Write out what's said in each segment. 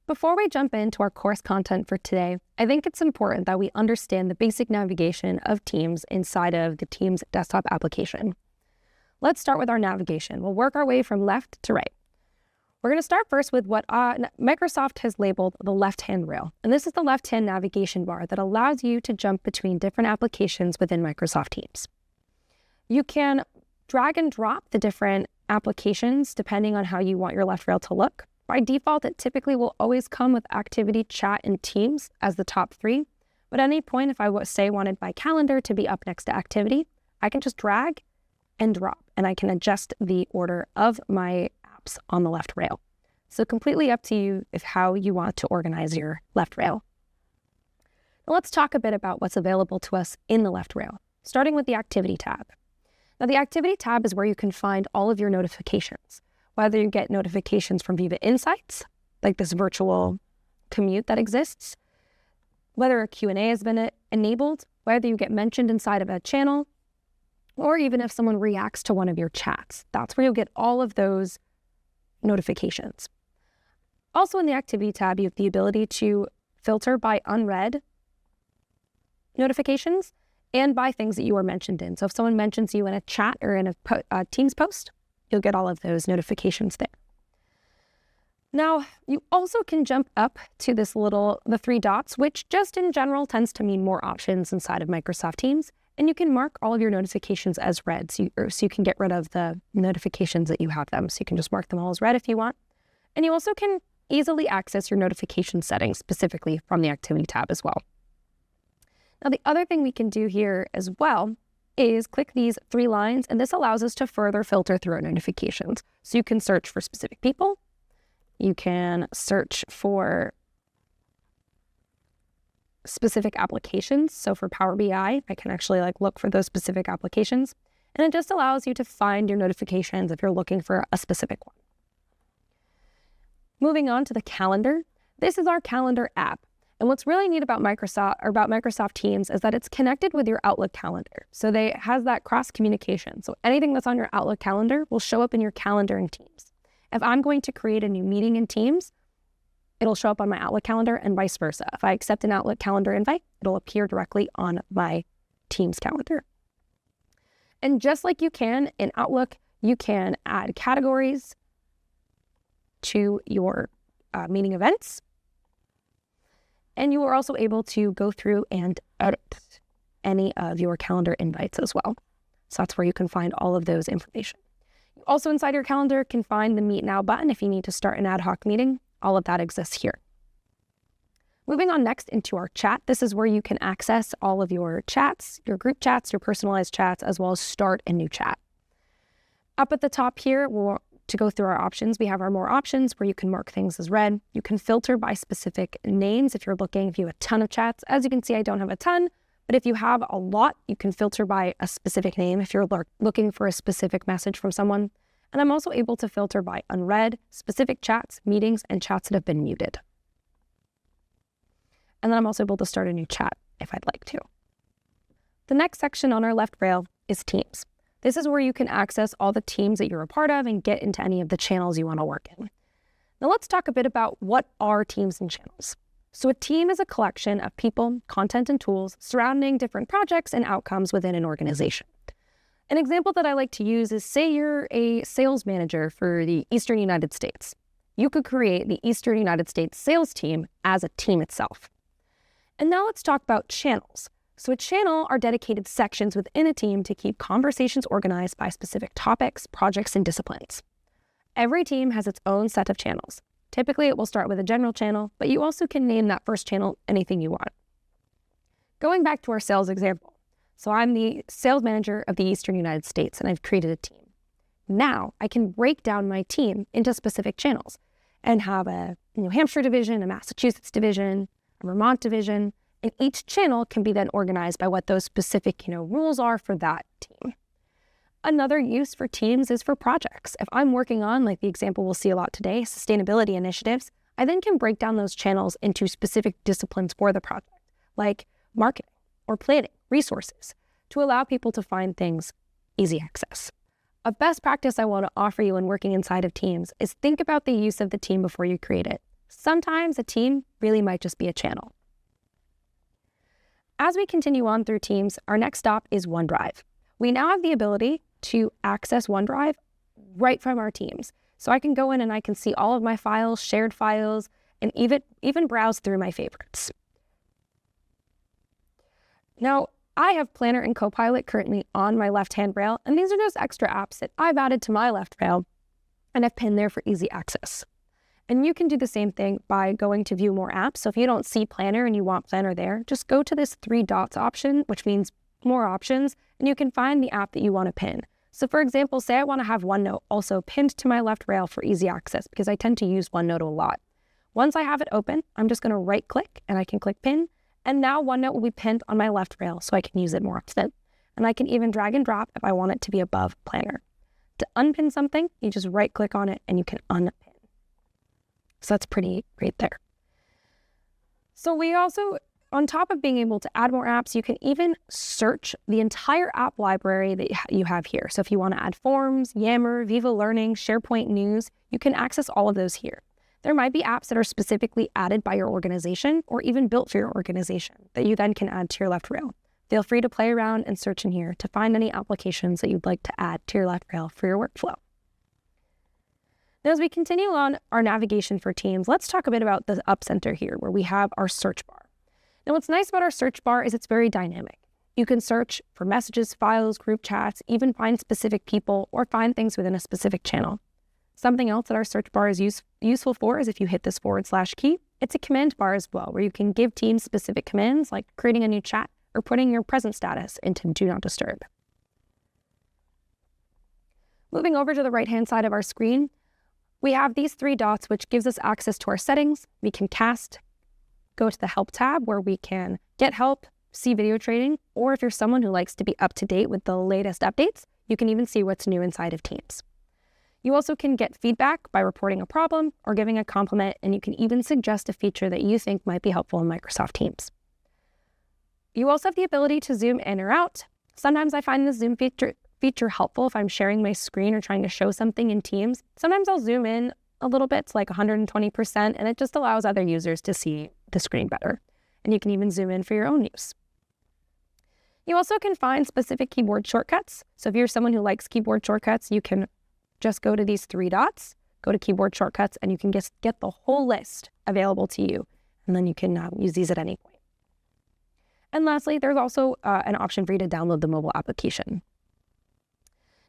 Before we jump into our course content for today, I think it's important that we understand the basic navigation of Teams inside of the Teams desktop application. Let's start with our navigation. We'll work our way from left to right. We're going to start first with what Microsoft has labeled the left-hand rail. And this is the left-hand navigation bar that allows you to jump between different applications within Microsoft Teams. You can drag and drop the different applications depending on how you want your left rail to look. By default, it typically will always come with Activity, Chat, and Teams as the top three. But at any point, if I wanted my calendar to be up next to Activity, I can just drag and drop, and I can adjust the order of my apps on the left rail. So completely up to you if how you want to organize your left rail. Now let's talk a bit about what's available to us in the left rail, starting with the Activity tab. Now the Activity tab is where you can find all of your notifications. Whether you get notifications from Viva Insights, like this virtual commute that exists, whether a Q&A has been enabled, whether you get mentioned inside of a channel, or even if someone reacts to one of your chats. That's where you'll get all of those notifications. Also in the Activity tab, you have the ability to filter by unread notifications and by things that you are mentioned in. So if someone mentions you in a chat or in a Teams post, you'll get all of those notifications there. Now, you also can jump up to the three dots, which just in general tends to mean more options inside of Microsoft Teams. And you can mark all of your notifications as read, so you can get rid of the notifications that you have them. So you can just mark them all as read if you want. And you also can easily access your notification settings specifically from the Activity tab as well. Now, the other thing we can do here as well is click these three lines, and this allows us to further filter through our notifications. So you can search for specific people, you can search for specific applications. So for Power BI, I can actually look for those specific applications, and it just allows you to find your notifications if you're looking for a specific one. Moving on to the calendar, this is our calendar app. And what's really neat about Microsoft Teams is that it's connected with your Outlook calendar. So it has that cross communication. So anything that's on your Outlook calendar will show up in your calendar in Teams. If I'm going to create a new meeting in Teams, it'll show up on my Outlook calendar and vice versa. If I accept an Outlook calendar invite, it'll appear directly on my Teams calendar. And just like you can in Outlook, you can add categories to your meeting events. And you are also able to go through and edit any of your calendar invites as well. So that's where you can find all of those information. You also inside your calendar can find the Meet Now button if you need to start an ad hoc meeting. All of that exists here. Moving on next into our chat, this is where you can access all of your chats, your group chats, your personalized chats, as well as start a new chat. Up at the top here, to go through our options, we have our more options where you can mark things as read. You can filter by specific names if you have a ton of chats. As you can see, I don't have a ton, but if you have a lot, you can filter by a specific name if you're looking for a specific message from someone. And I'm also able to filter by unread, specific chats, meetings, and chats that have been muted. And then I'm also able to start a new chat if I'd like to. The next section on our left rail is Teams. This is where you can access all the teams that you're a part of and get into any of the channels you want to work in. Now let's talk a bit about what are teams and channels. So a team is a collection of people, content, and tools surrounding different projects and outcomes within an organization. An example that I like to use is, say you're a sales manager for the Eastern United States. You could create the Eastern United States sales team as a team itself. And now let's talk about channels. So a channel are dedicated sections within a team to keep conversations organized by specific topics, projects, and disciplines. Every team has its own set of channels. Typically, it will start with a general channel, but you also can name that first channel anything you want. Going back to our sales example. So I'm the sales manager of the Eastern United States, and I've created a team. Now I can break down my team into specific channels and have a New Hampshire division, a Massachusetts division, a Vermont division, and each channel can be then organized by what those specific, rules are for that team. Another use for teams is for projects. If I'm working on, like the example we'll see a lot today, sustainability initiatives, I then can break down those channels into specific disciplines for the project, like marketing or planning, resources, to allow people to find things easy access. A best practice I want to offer you when working inside of teams is think about the use of the team before you create it. Sometimes a team really might just be a channel. As we continue on through Teams, our next stop is OneDrive. We now have the ability to access OneDrive right from our Teams. So I can go in and I can see all of my files, shared files, and even browse through my favorites. Now, I have Planner and Copilot currently on my left-hand rail, and these are just extra apps that I've added to my left rail, and I've pinned there for easy access. And you can do the same thing by going to view more apps. So if you don't see Planner and you want Planner there, just go to this 3 dots option, which means more options, and you can find the app that you want to pin. So for example, say I want to have OneNote also pinned to my left rail for easy access because I tend to use OneNote a lot. Once I have it open, I'm just going to right click and I can click pin. And now OneNote will be pinned on my left rail so I can use it more often. And I can even drag and drop if I want it to be above Planner. To unpin something, you just right click on it and you can unpin. So that's pretty great there. So we also, on top of being able to add more apps, you can even search the entire app library that you have here. So if you want to add Forms, Yammer, Viva Learning, SharePoint News, you can access all of those here. There might be apps that are specifically added by your organization or even built for your organization that you then can add to your left rail. Feel free to play around and search in here to find any applications that you'd like to add to your left rail for your workflow. Now, as we continue on our navigation for Teams, let's talk a bit about the Up Center here where we have our search bar. Now, what's nice about our search bar is it's very dynamic. You can search for messages, files, group chats, even find specific people or find things within a specific channel. Something else that our search bar is useful for is if you hit this / key, it's a command bar as well, where you can give Teams specific commands like creating a new chat or putting your present status into Do Not Disturb. Moving over to the right-hand side of our screen, we have these 3 dots, which gives us access to our settings. We can cast, go to the Help tab, where we can get help, see video training, or if you're someone who likes to be up to date with the latest updates, you can even see what's new inside of Teams. You also can get feedback by reporting a problem or giving a compliment, and you can even suggest a feature that you think might be helpful in Microsoft Teams. You also have the ability to zoom in or out. Sometimes I find the zoom feature helpful if I'm sharing my screen or trying to show something in Teams. Sometimes I'll zoom in a little bit to like 120%, and it just allows other users to see the screen better. And you can even zoom in for your own use. You also can find specific keyboard shortcuts. So if you're someone who likes keyboard shortcuts, you can just go to these 3 dots, go to keyboard shortcuts, and you can just get the whole list available to you. And then you can use these at any point. And lastly, there's also an option for you to download the mobile application.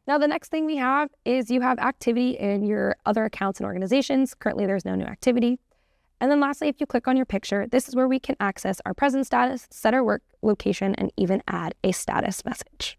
Now, the next thing we have is you have activity in your other accounts and organizations. Currently, there's no new activity. And then lastly, if you click on your picture, this is where we can access our present status, set our work location, and even add a status message.